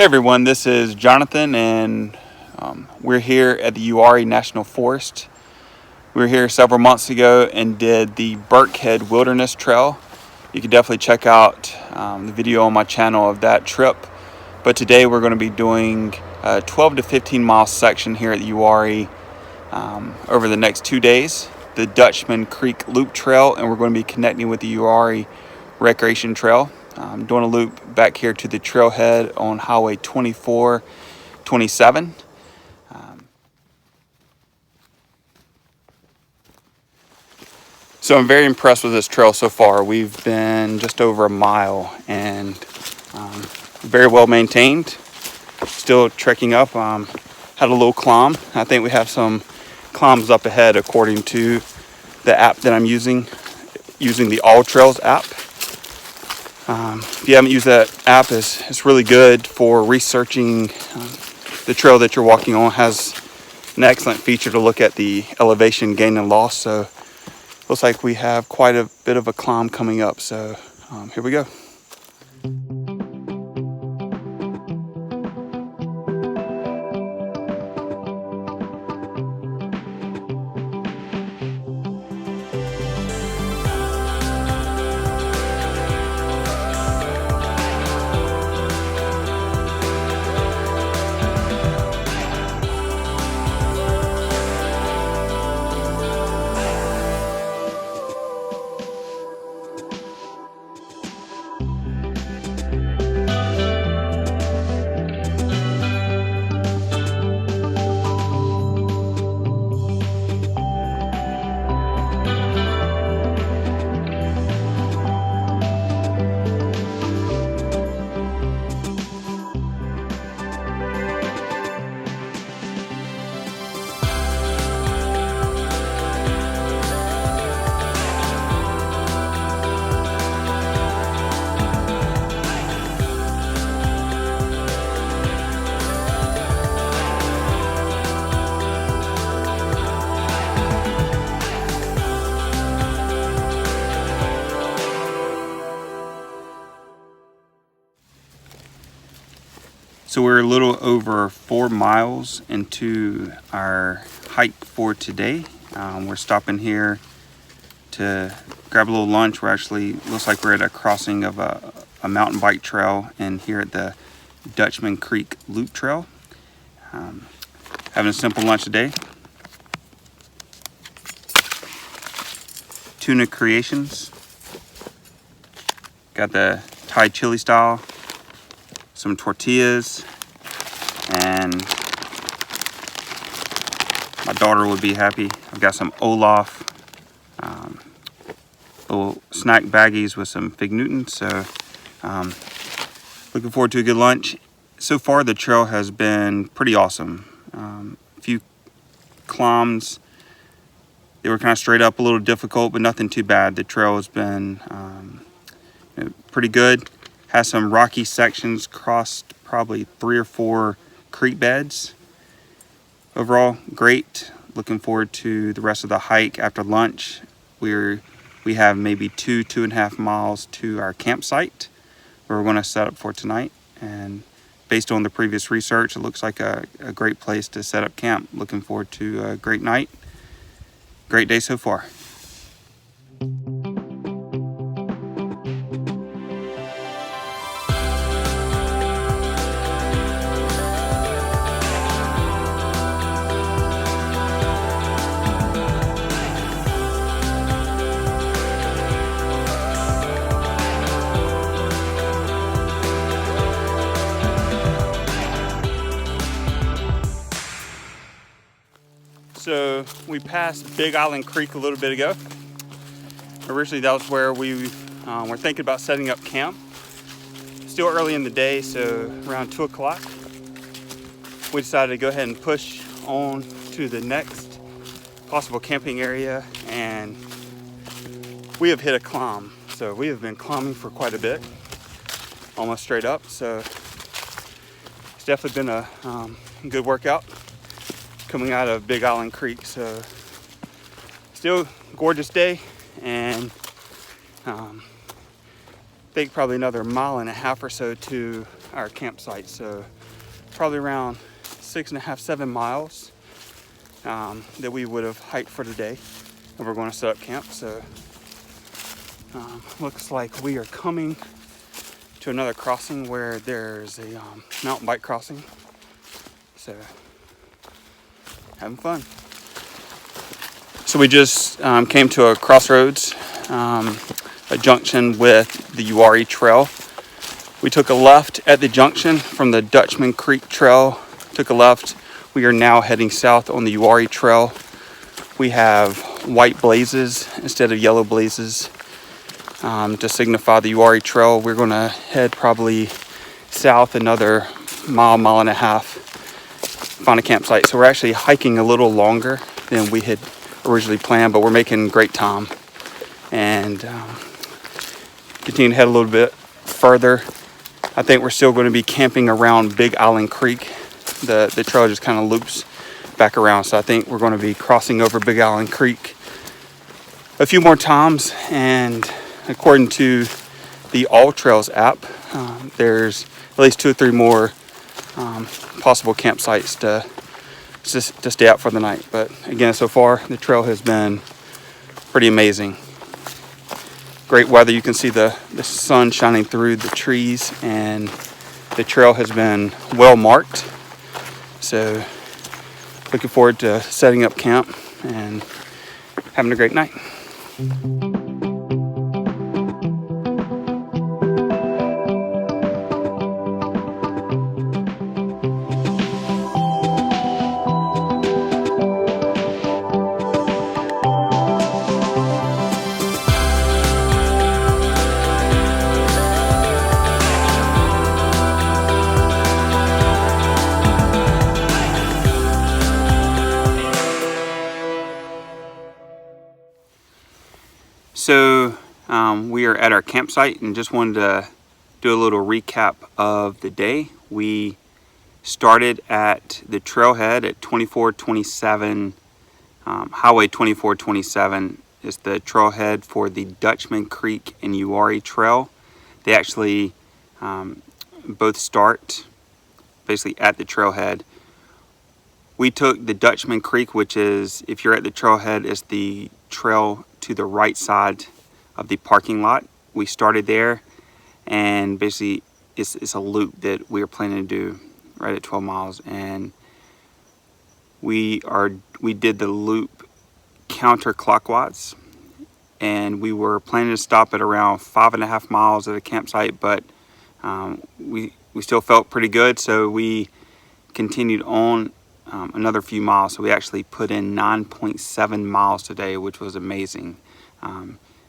Hey everyone, this is Jonathan, and we're here at the Uwharrie National Forest. We were here several months ago and did the Burkhead Wilderness Trail. You can definitely check out the video on my channel of that trip. But today we're going to be doing a 12 to 15 mile section here at the Uwharrie over the next 2 days. The Dutchman Creek Loop Trail, and we're going to be connecting with the Uwharrie Recreation Trail. Doing a loop back here to the trailhead on Highway 2427. So I'm very impressed with this trail so far. We've been just over a mile and very well maintained. Still trekking up. Had a little climb. I think we have some climbs up ahead according to the app that I'm using the All Trails app. If you haven't used that app, it's really good for researching the trail that you're walking on. It has an excellent feature to look at the elevation gain and loss. So looks like we have quite a bit of a climb coming up. So here we go. So we're a little over 4 miles into our hike for today. We're stopping here to grab a little lunch. We're actually, looks like we're at a crossing of a mountain bike trail and here at the Dutchman Creek Loop Trail. Having a simple lunch today. Tuna Creations. Got the Thai chili style. Some tortillas, and my daughter would be happy. I've got some Olaf, little snack baggies with some Fig Newtons. So looking forward to a good lunch. So far the trail has been pretty awesome. A few climbs, they were kind of straight up, a little difficult, but nothing too bad. The trail has been pretty good. Has some rocky sections, crossed probably 3 or 4 creek beds. Overall, great. Looking forward to the rest of the hike after lunch. We have maybe 2.5 miles to our campsite where we're going to set up for tonight. And based on the previous research, it looks like a great place to set up camp. Looking forward to a great night. Great day so far. So we passed Big Island Creek a little bit ago. Originally that was where we were thinking about setting up camp. Still early in the day, so around 2 o'clock. We decided to go ahead and push on to the next possible camping area, and we have hit a climb. So we have been climbing for quite a bit, almost straight up. So it's definitely been a good workout coming out of Big Island Creek. So still gorgeous day, and I think probably another 1.5 miles or so to our campsite. So probably around 6.5, 7 miles that we would have hiked for today. And we're going to set up camp. So looks like we are coming to another crossing where there's a mountain bike crossing. So having fun. So we just came to a crossroads, a junction with the Uwharrie Trail. We took a left at the junction from the Dutchman Creek Trail. Took a left. We are now heading south on the Uwharrie Trail. We have white blazes instead of yellow blazes to signify the Uwharrie Trail. We're going to head probably south another mile and a half, find a campsite. So we're actually hiking a little longer than we had originally planned, but we're making great time. And continue to head a little bit further. I think we're still going to be camping around Big Island Creek. The trail just kind of loops back around, so I think we're going to be crossing over Big Island Creek a few more times. And according to the All Trails app, there's at least 2 or 3 more possible campsites to stay out for the night. But again, so far the trail has been pretty amazing. Great weather. You can see the sun shining through the trees, and the trail has been well marked. So looking forward to setting up camp and having a great night. So we are at our campsite and just wanted to do a little recap of the day. We started at the trailhead at 2427, Highway 2427 is the trailhead for the Dutchman Creek and Uwharrie Trail. They actually both start basically at the trailhead. We took the Dutchman Creek, which is, if you're at the trailhead, is the trail to the right side of the parking lot. We started there, and basically it's a loop that we are planning to do right at 12 miles. And we did the loop counterclockwise, and we were planning to stop at around 5.5 miles at a campsite, but we still felt pretty good, so we continued on another few miles. So we actually put in 9.7 miles today, which was amazing.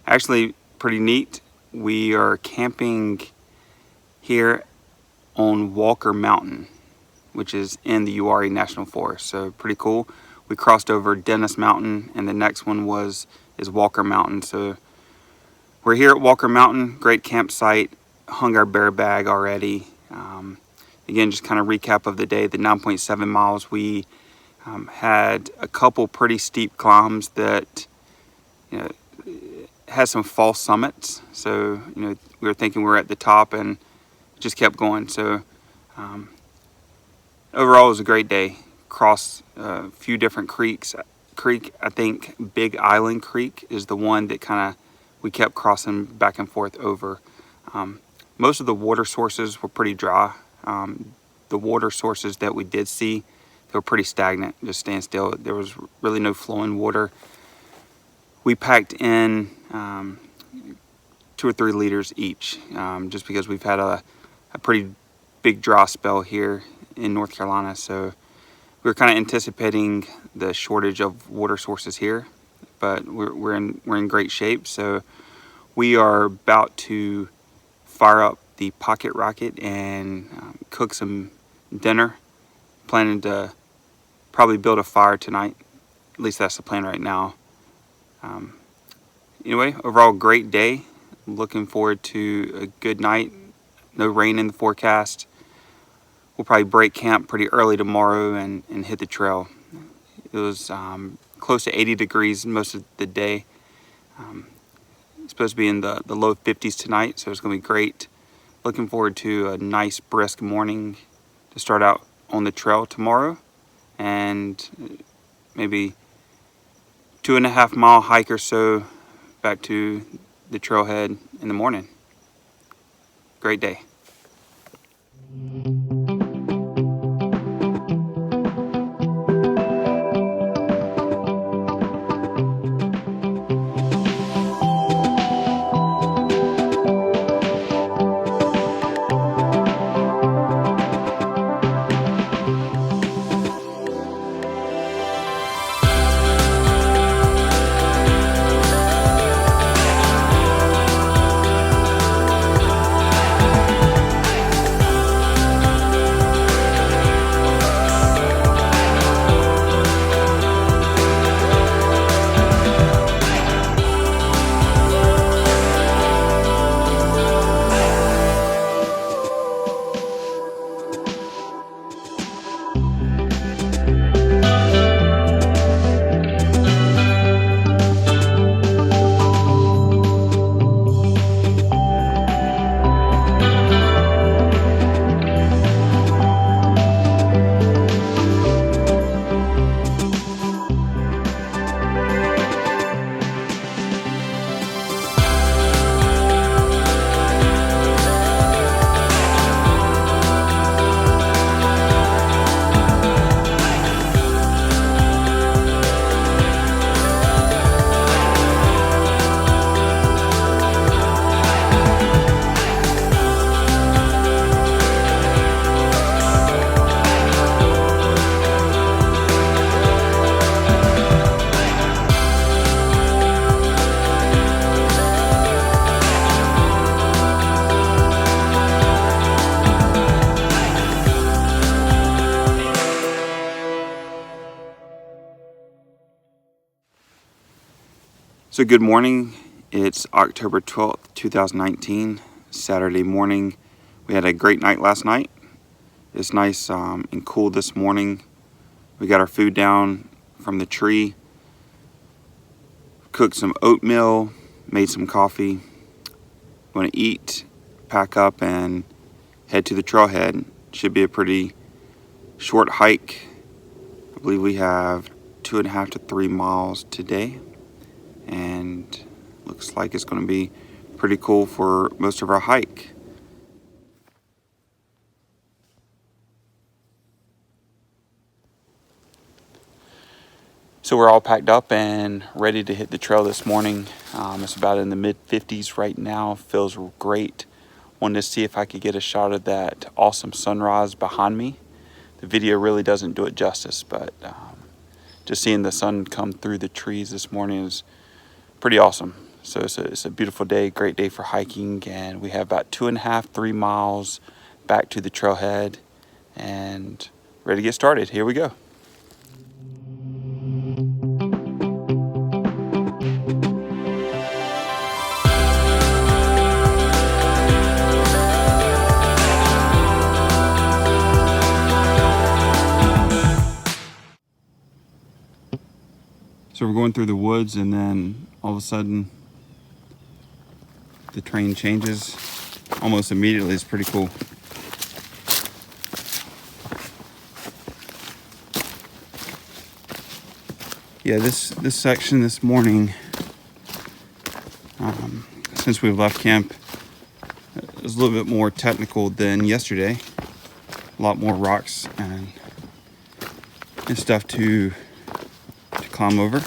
Actually pretty neat. We are camping here on Walker Mountain, which is in the Uwharrie National Forest. So pretty cool. We crossed over Dennis Mountain, and the next one is Walker Mountain. So we're here at Walker Mountain. Great campsite. Hung our bear bag already. Again, just kind of recap of the day, the 9.7 miles. We had a couple pretty steep climbs that, had some false summits. So, we were thinking we were at the top and just kept going. So, overall, it was a great day. Crossed a few different creeks. I think Big Island Creek is the one that we kept crossing back and forth over. Most of the water sources were pretty dry. The water sources that we did see, they were pretty stagnant, just staying still. There was really no flowing water. We packed in 2 or 3 liters each, just because we've had a pretty big dry spell here in North Carolina. So we were kind of anticipating the shortage of water sources here, but we're in great shape. So we are about to fire up the pocket rocket and cook some dinner. Planning to probably build a fire tonight. At least that's the plan right now. Anyway, overall great day. Looking forward to a good night. No rain in the forecast. We'll probably break camp pretty early tomorrow and hit the trail. It was close to 80 degrees most of the day. It's supposed to be in the low 50s tonight, so it's going to be great Looking forward to a nice brisk morning to start out on the trail tomorrow, and maybe 2.5 mile hike or so back to the trailhead in the morning. Great day. So good morning. It's October 12th, 2019, Saturday morning. We had a great night last night. It's nice and cool this morning. We got our food down from the tree, cooked some oatmeal, made some coffee. Want to eat, pack up, and head to the trailhead. Should be a pretty short hike. I believe we have 2.5 to 3 miles today, and looks like it's going to be pretty cool for most of our hike. So we're all packed up and ready to hit the trail this morning. It's about in the mid-50s right now. Feels great. Wanted to see if I could get a shot of that awesome sunrise behind me. The video really doesn't do it justice, but just seeing the sun come through the trees this morning is pretty awesome. So it's a beautiful day, great day for hiking, and we have about 2.5, 3 miles back to the trailhead and ready to get started. Here we go. So we're going through the woods, and then all of a sudden the terrain changes almost immediately. It's pretty cool. Yeah, this section this morning, since we've left camp, is a little bit more technical than yesterday. A lot more rocks and stuff to climb over,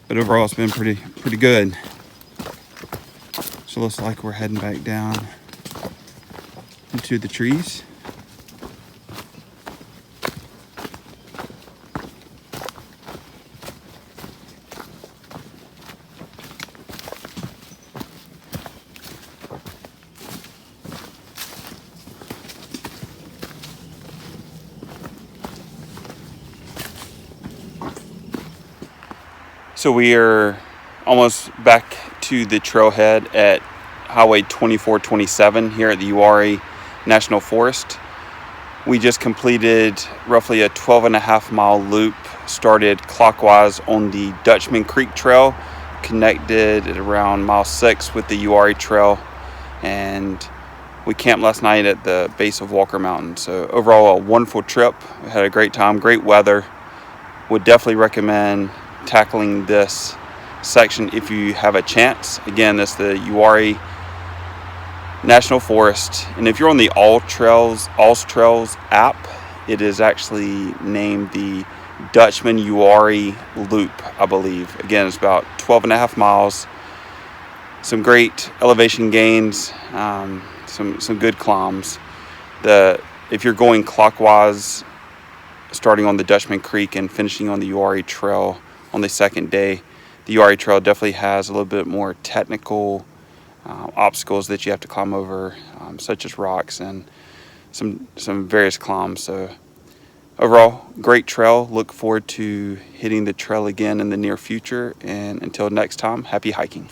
but overall it's been pretty good. So it looks like we're heading back down into the trees. So we are almost back to the trailhead at Highway 2427 here at the Uwharrie National Forest. We just completed roughly a 12.5 mile loop, started clockwise on the Dutchman Creek Trail, connected at around mile 6 with the Uwharrie Trail, and we camped last night at the base of Walker Mountain. So overall, a wonderful trip. We had a great time, great weather. Would definitely recommend tackling this section if you have a chance. Again, it's the Uwharrie National Forest, and if you're on the All Trails app, it is actually named the Dutchman Uwharrie Loop, I believe. Again, it's about 12.5 miles. Some great elevation gains, some good climbs. If you're going clockwise, starting on the Dutchman Creek and finishing on the Uwharrie Trail on the second day, the Uwharrie Trail definitely has a little bit more technical obstacles that you have to climb over, such as rocks and some various climbs. So overall, great trail. Look forward to hitting the trail again in the near future. And until next time, happy hiking.